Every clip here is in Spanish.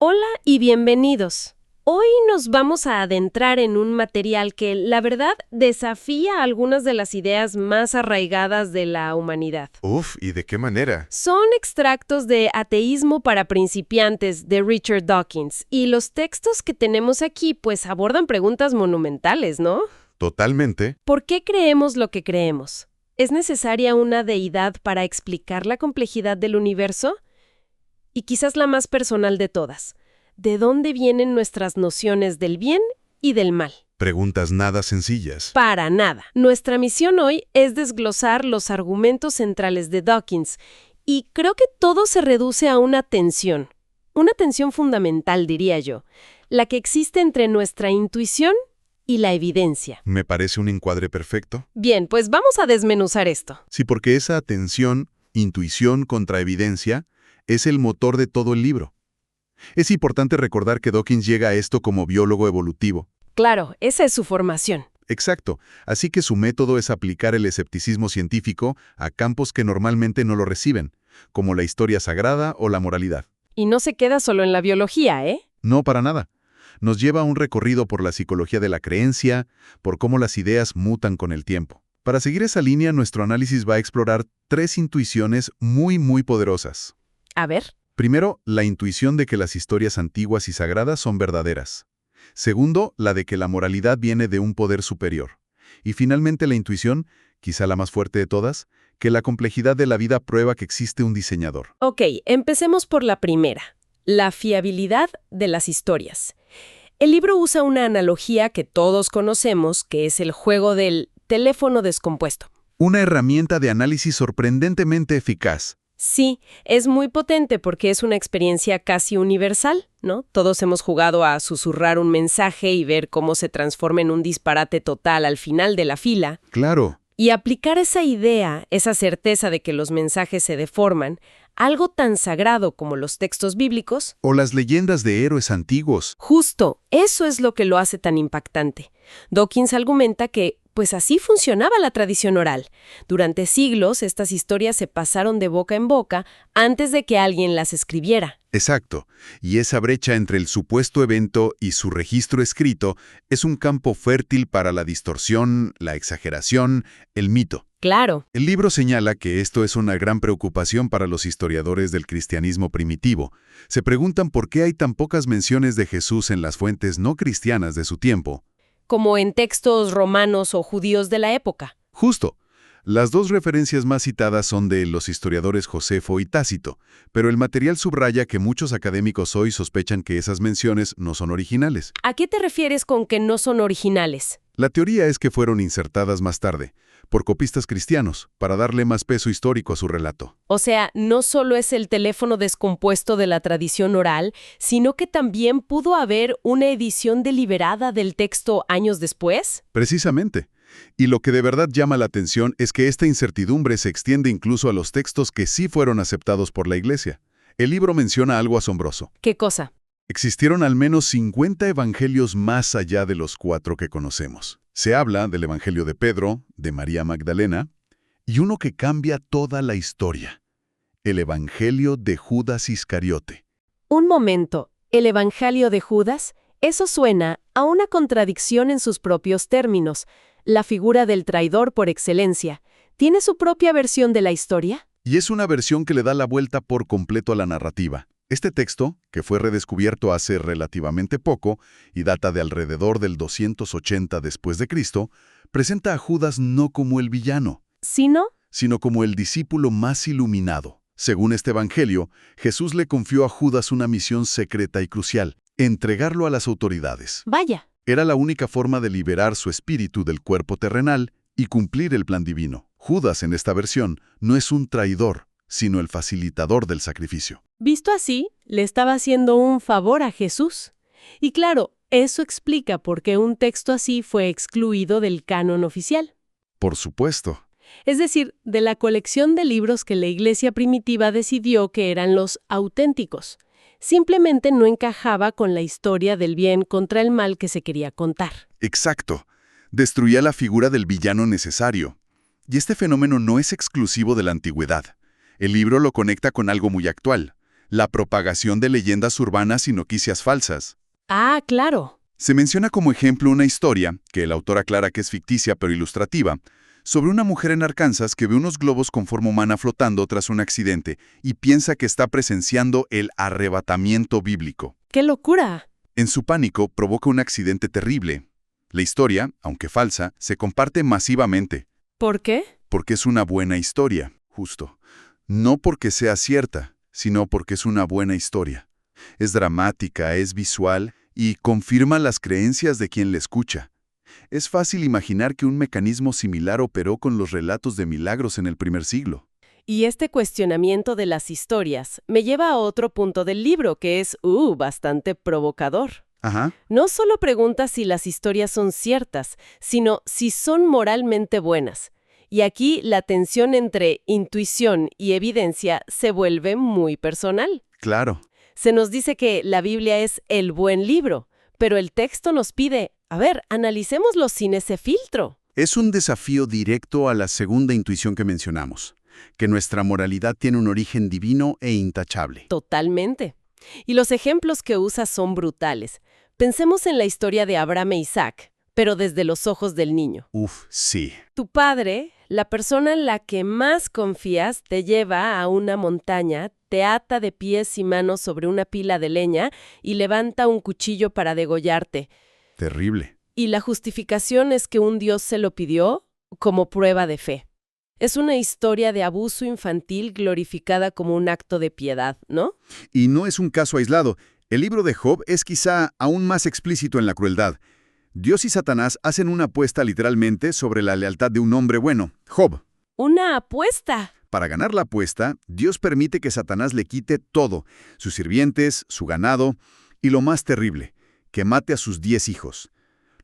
Hola y bienvenidos. Hoy nos vamos a adentrar en un material que, la verdad, desafía algunas de las ideas más arraigadas de la humanidad. Uf, ¿y de qué manera? Son extractos de Ateísmo para principiantes de Richard Dawkins, y los textos que tenemos aquí pues abordan preguntas monumentales, ¿no? Totalmente. ¿Por qué creemos lo que creemos? ¿Es necesaria una deidad para explicar la complejidad del universo? Y quizás la más personal de todas, ¿de dónde vienen nuestras nociones del bien y del mal? Preguntas nada sencillas. Para nada. Nuestra misión hoy es desglosar los argumentos centrales de Dawkins, y creo que todo se reduce a una tensión fundamental, diría yo, la que existe entre nuestra intuición y la evidencia. Me parece un encuadre perfecto. Bien, pues vamos a desmenuzar esto. Sí, porque esa tensión, intuición contra evidencia, es el motor de todo el libro. Es importante recordar que Dawkins llega a esto como biólogo evolutivo. Claro, esa es su formación. Exacto, así que su método es aplicar el escepticismo científico a campos que normalmente no lo reciben, como la historia sagrada o la moralidad. Y no se queda solo en la biología, ¿eh? No, para nada. Nos lleva a un recorrido por la psicología de la creencia, por cómo las ideas mutan con el tiempo. Para seguir esa línea, nuestro análisis va a explorar tres intuiciones muy poderosas. A ver. Primero, la intuición de que las historias antiguas y sagradas son verdaderas. Segundo, la de que la moralidad viene de un poder superior. Y finalmente la intuición, quizá la más fuerte de todas, que la complejidad de la vida prueba que existe un diseñador. Ok, empecemos por la primera, la fiabilidad de las historias. El libro usa una analogía que todos conocemos, que es el juego del teléfono descompuesto. Una herramienta de análisis sorprendentemente eficaz. Sí, es muy potente porque es una experiencia casi universal, ¿no? Todos hemos jugado a susurrar un mensaje y ver cómo se transforma en un disparate total al final de la fila. Claro. Y aplicar esa idea, esa certeza de que los mensajes se deforman, algo tan sagrado como los textos bíblicos. O las leyendas de héroes antiguos. Justo, eso es lo que lo hace tan impactante. Dawkins argumenta que pues así funcionaba la tradición oral. Durante siglos, estas historias se pasaron de boca en boca antes de que alguien las escribiera. Exacto. Y esa brecha entre el supuesto evento y su registro escrito es un campo fértil para la distorsión, la exageración, el mito. Claro. El libro señala que esto es una gran preocupación para los historiadores del cristianismo primitivo. Se preguntan por qué hay tan pocas menciones de Jesús en las fuentes no cristianas de su tiempo. Como en textos romanos o judíos de la época. Justo. Las dos referencias más citadas son de los historiadores Josefo y Tácito, pero el material subraya que muchos académicos hoy sospechan que esas menciones no son originales. ¿A qué te refieres con que no son originales? La teoría es que fueron insertadas más tarde, por copistas cristianos, para darle más peso histórico a su relato. O sea, no solo es el teléfono descompuesto de la tradición oral, sino que también pudo haber una edición deliberada del texto años después. Precisamente. Y lo que de verdad llama la atención es que esta incertidumbre se extiende incluso a los textos que sí fueron aceptados por la Iglesia. El libro menciona algo asombroso. ¿Qué cosa? Existieron al menos 50 evangelios más allá de los 4 que conocemos. Se habla del Evangelio de Pedro, de María Magdalena, y uno que cambia toda la historia. El Evangelio de Judas Iscariote. Un momento, ¿el Evangelio de Judas? Eso suena a una contradicción en sus propios términos. La figura del traidor por excelencia, ¿tiene su propia versión de la historia? Y es una versión que le da la vuelta por completo a la narrativa. Este texto, que fue redescubierto hace relativamente poco y data de alrededor del 280 después de Cristo, presenta a Judas no como el villano, sino como el discípulo más iluminado. Según este evangelio, Jesús le confió a Judas una misión secreta y crucial: entregarlo a las autoridades. Vaya. Era la única forma de liberar su espíritu del cuerpo terrenal y cumplir el plan divino. Judas, en esta versión, no es un traidor, sino el facilitador del sacrificio. Visto así, le estaba haciendo un favor a Jesús. Y claro, eso explica por qué un texto así fue excluido del canon oficial. Por supuesto. Es decir, de la colección de libros que la Iglesia primitiva decidió que eran los auténticos. Simplemente no encajaba con la historia del bien contra el mal que se quería contar. Exacto. Destruía la figura del villano necesario. Y este fenómeno no es exclusivo de la antigüedad. El libro lo conecta con algo muy actual. la propagación de leyendas urbanas y noticias falsas. Ah, claro. Se menciona como ejemplo una historia, que el autor aclara que es ficticia pero ilustrativa, sobre una mujer en Arkansas que ve unos globos con forma humana flotando tras un accidente y piensa que está presenciando el arrebatamiento bíblico. ¡Qué locura! En su pánico provoca un accidente terrible. La historia, aunque falsa, se comparte masivamente. ¿Por qué? Porque es una buena historia, justo. No porque sea cierta, sino porque es una buena historia. Es dramática, es visual y confirma las creencias de quien la escucha. Es fácil imaginar que un mecanismo similar operó con los relatos de milagros en el primer siglo. Y este cuestionamiento de las historias me lleva a otro punto del libro que es, bastante provocador. Ajá. No solo pregunta si las historias son ciertas, sino si son moralmente buenas. Y aquí la tensión entre intuición y evidencia se vuelve muy personal. Claro. Se nos dice que la Biblia es el buen libro, pero el texto nos pide, analicémoslo sin ese filtro. Es un desafío directo a la segunda intuición que mencionamos, que nuestra moralidad tiene un origen divino e intachable. Totalmente. Y los ejemplos que usa son brutales. Pensemos en la historia de Abraham e Isaac, pero desde los ojos del niño. Sí. Tu padre, la persona en la que más confías, te lleva a una montaña, te ata de pies y manos sobre una pila de leña y levanta un cuchillo para degollarte. Terrible. Y la justificación es que un Dios se lo pidió como prueba de fe. Es una historia de abuso infantil glorificada como un acto de piedad, ¿no? Y no es un caso aislado. El libro de Job es quizá aún más explícito en la crueldad. Dios y Satanás hacen una apuesta literalmente sobre la lealtad de un hombre bueno, Job. ¿Una apuesta? Para ganar la apuesta, Dios permite que Satanás le quite todo, sus sirvientes, su ganado, y lo más terrible, que mate a sus 10 hijos.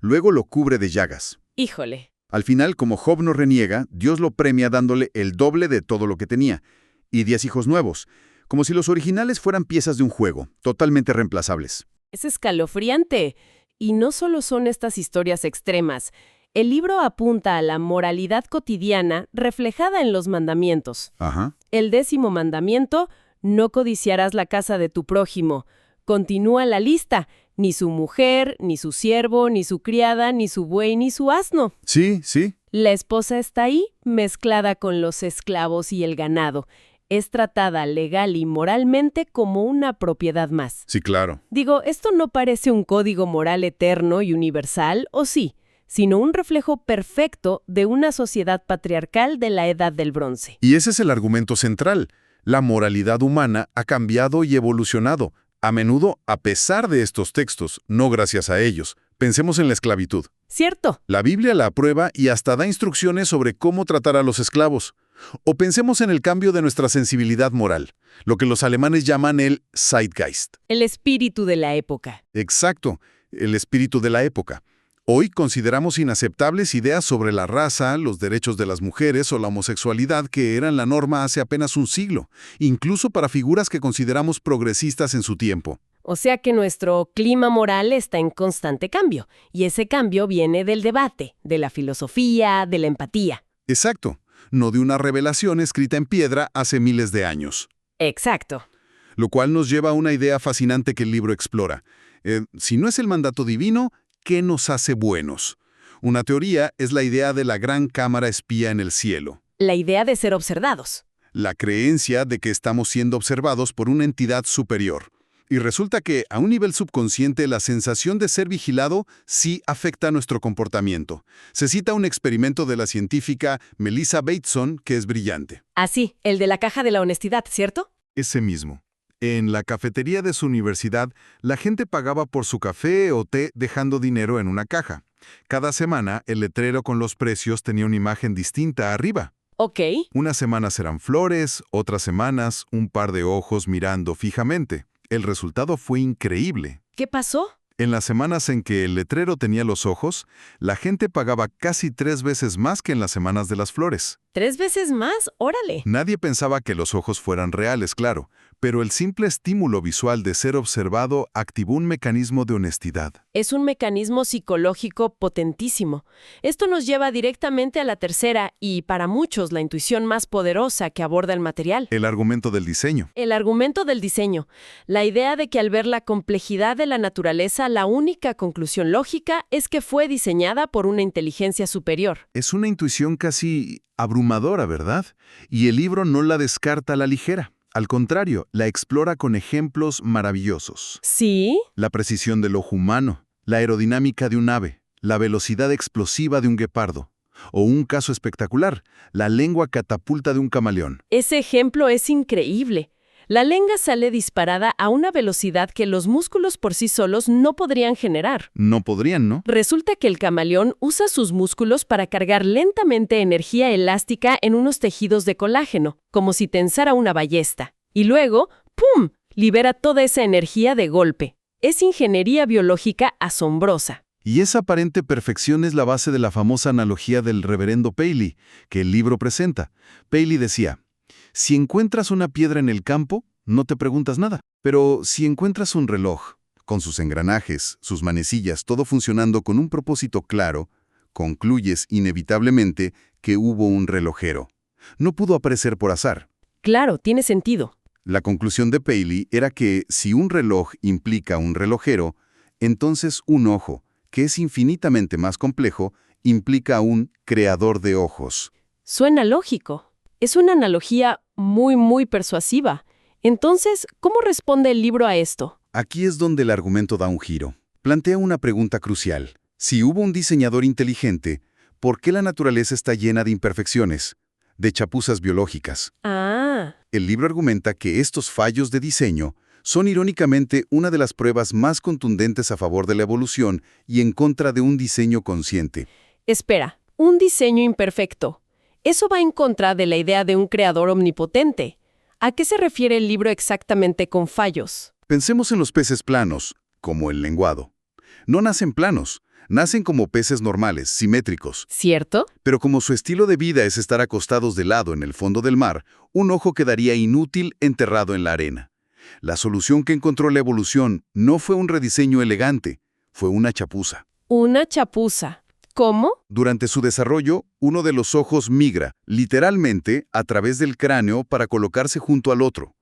Luego lo cubre de llagas. Híjole. Al final, como Job no reniega, Dios lo premia dándole el doble de todo lo que tenía, y 10 hijos nuevos, como si los originales fueran piezas de un juego, totalmente reemplazables. Es escalofriante. Y no solo son estas historias extremas. El libro apunta a la moralidad cotidiana reflejada en los mandamientos. Ajá. El 10º mandamiento, no codiciarás la casa de tu prójimo. Continúa la lista. Ni su mujer, ni su siervo, ni su criada, ni su buey, ni su asno. Sí. La esposa está ahí, mezclada con los esclavos y el ganado. Es tratada legal y moralmente como una propiedad más. Sí, claro. Digo, esto no parece un código moral eterno y universal, ¿o sí? Sino un reflejo perfecto de una sociedad patriarcal de la Edad del Bronce. Y ese es el argumento central. La moralidad humana ha cambiado y evolucionado, a menudo a pesar de estos textos, no gracias a ellos. Pensemos en la esclavitud. ¿Cierto? La Biblia la aprueba y hasta da instrucciones sobre cómo tratar a los esclavos. O pensemos en el cambio de nuestra sensibilidad moral, lo que los alemanes llaman el Zeitgeist. El espíritu de la época. Exacto, el espíritu de la época. Hoy consideramos inaceptables ideas sobre la raza, los derechos de las mujeres o la homosexualidad que eran la norma hace apenas un siglo, incluso para figuras que consideramos progresistas en su tiempo. O sea que nuestro clima moral está en constante cambio, y ese cambio viene del debate, de la filosofía, de la empatía. Exacto, no de una revelación escrita en piedra hace miles de años. Exacto. Lo cual nos lleva a una idea fascinante que el libro explora. Si no es el mandato divino, ¿qué nos hace buenos? Una teoría es la idea de la gran cámara espía en el cielo. La idea de ser observados. La creencia de que estamos siendo observados por una entidad superior. Y resulta que, a un nivel subconsciente, la sensación de ser vigilado sí afecta nuestro comportamiento. Se cita un experimento de la científica Melissa Bateson que es brillante. Ah, sí, el de la caja de la honestidad, ¿cierto? Ese mismo. En la cafetería de su universidad, la gente pagaba por su café o té dejando dinero en una caja. Cada semana, el letrero con los precios tenía una imagen distinta arriba. Ok. Unas semanas eran flores, otras semanas un par de ojos mirando fijamente. El resultado fue increíble. ¿Qué pasó? En las semanas en que el letrero tenía los ojos, la gente pagaba casi 3 veces más que en las semanas de las flores. ¿3 veces más? ¡Órale! Nadie pensaba que los ojos fueran reales, claro, Pero el simple estímulo visual de ser observado activó un mecanismo de honestidad. Es un mecanismo psicológico potentísimo. Esto nos lleva directamente a la tercera y, para muchos, la intuición más poderosa que aborda el material. El argumento del diseño. El argumento del diseño. La idea de que al ver la complejidad de la naturaleza, la única conclusión lógica es que fue diseñada por una inteligencia superior. Es una intuición casi abrumadora, ¿verdad? Y el libro no la descarta a la ligera. Al contrario, la explora con ejemplos maravillosos. ¿Sí? La precisión del ojo humano, la aerodinámica de un ave, la velocidad explosiva de un guepardo. O un caso espectacular, la lengua catapulta de un camaleón. Ese ejemplo es increíble. La lengua sale disparada a una velocidad que los músculos por sí solos no podrían generar. No podrían, ¿no? Resulta que el camaleón usa sus músculos para cargar lentamente energía elástica en unos tejidos de colágeno, como si tensara una ballesta. Y luego, ¡pum!, libera toda esa energía de golpe. Es ingeniería biológica asombrosa. Y esa aparente perfección es la base de la famosa analogía del reverendo Paley, que el libro presenta. Paley decía: si encuentras una piedra en el campo, no te preguntas nada. Pero si encuentras un reloj, con sus engranajes, sus manecillas, todo funcionando con un propósito claro, concluyes inevitablemente que hubo un relojero. No pudo aparecer por azar. Claro, tiene sentido. La conclusión de Paley era que si un reloj implica un relojero, entonces un ojo, que es infinitamente más complejo, implica un creador de ojos. Suena lógico. Es una analogía muy persuasiva. Entonces, ¿cómo responde el libro a esto? Aquí es donde el argumento da un giro. Plantea una pregunta crucial. Si hubo un diseñador inteligente, ¿por qué la naturaleza está llena de imperfecciones, de chapuzas biológicas? Ah, El libro argumenta que estos fallos de diseño son irónicamente una de las pruebas más contundentes a favor de la evolución y en contra de un diseño consciente. espera, un diseño imperfecto. Eso va en contra de la idea de un creador omnipotente. ¿A qué se refiere el libro exactamente con fallos? Pensemos en los peces planos, como el lenguado. No nacen planos, nacen como peces normales, simétricos. ¿Cierto? Pero como su estilo de vida es estar acostados de lado en el fondo del mar, un ojo quedaría inútil enterrado en la arena. La solución que encontró la evolución no fue un rediseño elegante, fue una chapuza. Una chapuza. ¿Cómo? Durante su desarrollo, uno de los ojos migra, literalmente, a través del cráneo para colocarse junto al otro.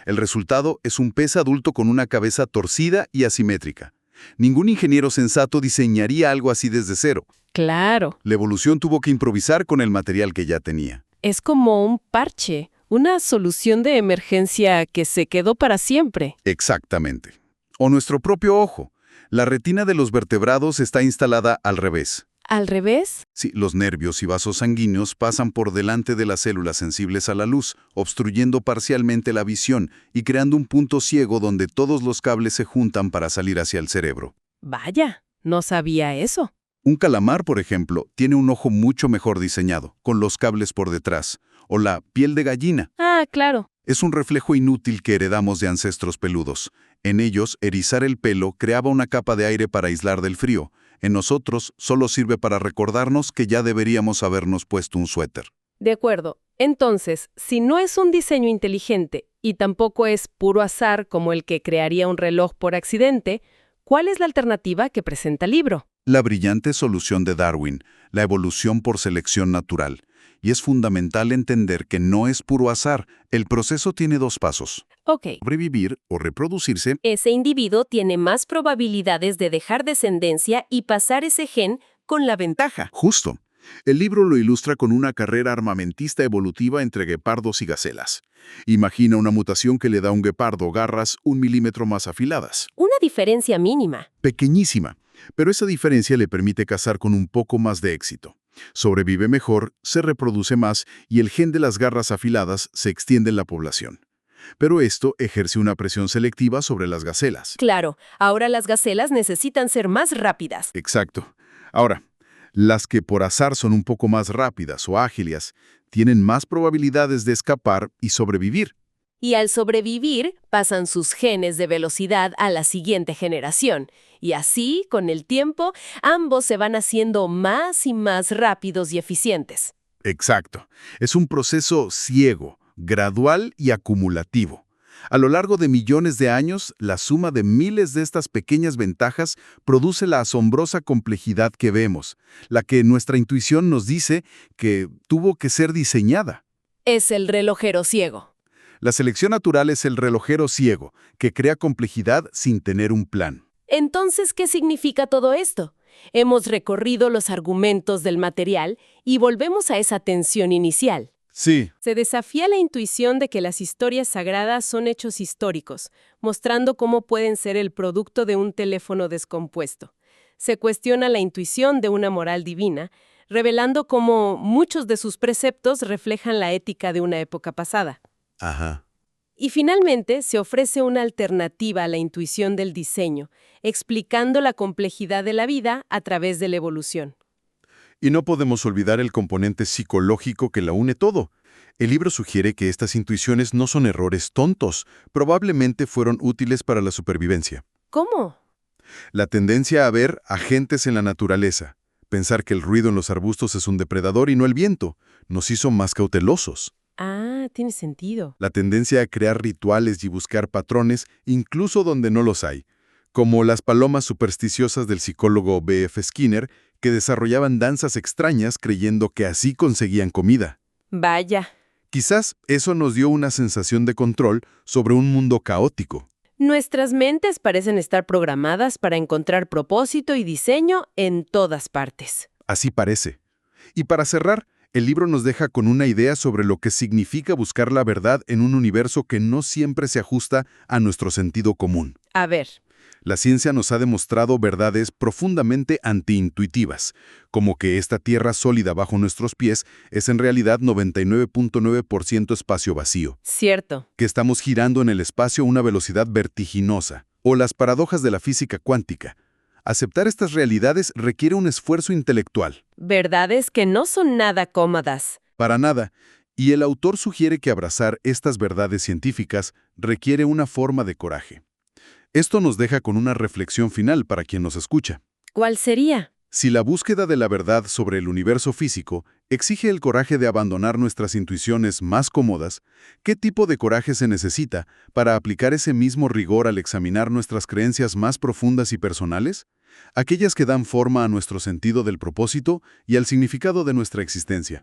El resultado es un pez adulto con una cabeza torcida y asimétrica. Ningún ingeniero sensato diseñaría algo así desde cero. Claro. La evolución tuvo que improvisar con el material que ya tenía. Es como un parche, una solución de emergencia que se quedó para siempre. Exactamente. O nuestro propio ojo. La retina de los vertebrados está instalada al revés. ¿Al revés? Sí, los nervios y vasos sanguíneos pasan por delante de las células sensibles a la luz, obstruyendo parcialmente la visión y creando un punto ciego donde todos los cables se juntan para salir hacia el cerebro. Vaya, no sabía eso. Un calamar, por ejemplo, tiene un ojo mucho mejor diseñado, con los cables por detrás. O la piel de gallina. Ah, claro. Es un reflejo inútil que heredamos de ancestros peludos. En ellos, erizar el pelo creaba una capa de aire para aislar del frío. En nosotros, solo sirve para recordarnos que ya deberíamos habernos puesto un suéter. De acuerdo. Entonces, si no es un diseño inteligente y tampoco es puro azar como el que crearía un reloj por accidente, ¿cuál es la alternativa que presenta el libro? La brillante solución de Darwin, la evolución por selección natural. Y es fundamental entender que no es puro azar. El proceso tiene dos pasos. Ok. Sobrevivir o reproducirse. Ese individuo tiene más probabilidades de dejar descendencia y pasar ese gen con la ventaja. Justo. El libro lo ilustra con una carrera armamentista evolutiva entre guepardos y gacelas. Imagina una mutación que le da a un guepardo garras 1 milímetro más afiladas. Una diferencia mínima. Pequeñísima, pero esa diferencia le permite cazar con un poco más de éxito. Sobrevive mejor, se reproduce más y el gen de las garras afiladas se extiende en la población. Pero esto ejerce una presión selectiva sobre las gacelas. Claro, ahora las gacelas necesitan ser más rápidas. Exacto. Ahora, las que por azar son un poco más rápidas o ágiles, tienen más probabilidades de escapar y sobrevivir. Y al sobrevivir, pasan sus genes de velocidad a la siguiente generación. Y así, con el tiempo, ambos se van haciendo más y más rápidos y eficientes. Exacto. Es un proceso ciego, gradual y acumulativo. A lo largo de millones de años, la suma de miles de estas pequeñas ventajas produce la asombrosa complejidad que vemos, la que nuestra intuición nos dice que tuvo que ser diseñada. Es el relojero ciego. La selección natural es el relojero ciego, que crea complejidad sin tener un plan. Entonces, ¿qué significa todo esto? Hemos recorrido los argumentos del material y volvemos a esa tensión inicial. Sí, Se desafía la intuición de que las historias sagradas son hechos históricos, mostrando cómo pueden ser el producto de un teléfono descompuesto. Se cuestiona la intuición de una moral divina, revelando cómo muchos de sus preceptos reflejan la ética de una época pasada. ajá. Y finalmente, se ofrece una alternativa a la intuición del diseño, explicando la complejidad de la vida a través de la evolución. Y no podemos olvidar el componente psicológico que la une todo. El libro sugiere que estas intuiciones no son errores tontos, probablemente fueron útiles para la supervivencia. ¿Cómo? La tendencia a ver agentes en la naturaleza, pensar que el ruido en los arbustos es un depredador y no el viento, nos hizo más cautelosos. Ah, tiene sentido. La tendencia a crear rituales y buscar patrones incluso donde no los hay, como las palomas supersticiosas del psicólogo B.F. Skinner, que desarrollaban danzas extrañas creyendo que así conseguían comida. Vaya. Quizás eso nos dio una sensación de control sobre un mundo caótico. Nuestras mentes parecen estar programadas para encontrar propósito y diseño en todas partes. Así parece. Y para cerrar, el libro nos deja con una idea sobre lo que significa buscar la verdad en un universo que no siempre se ajusta a nuestro sentido común. A ver, La ciencia nos ha demostrado verdades profundamente antiintuitivas, como que esta tierra sólida bajo nuestros pies es en realidad 99.9% espacio vacío, cierto. que estamos girando en el espacio a una velocidad vertiginosa, o las paradojas de la física cuántica. Aceptar estas realidades requiere un esfuerzo intelectual. Verdades que no son nada cómodas. Para nada. Y el autor sugiere que abrazar estas verdades científicas requiere una forma de coraje. Esto nos deja con una reflexión final para quien nos escucha. ¿Cuál sería? Si la búsqueda de la verdad sobre el universo físico exige el coraje de abandonar nuestras intuiciones más cómodas, ¿qué tipo de coraje se necesita para aplicar ese mismo rigor al examinar nuestras creencias más profundas y personales? Aquellas que dan forma a nuestro sentido del propósito y al significado de nuestra existencia.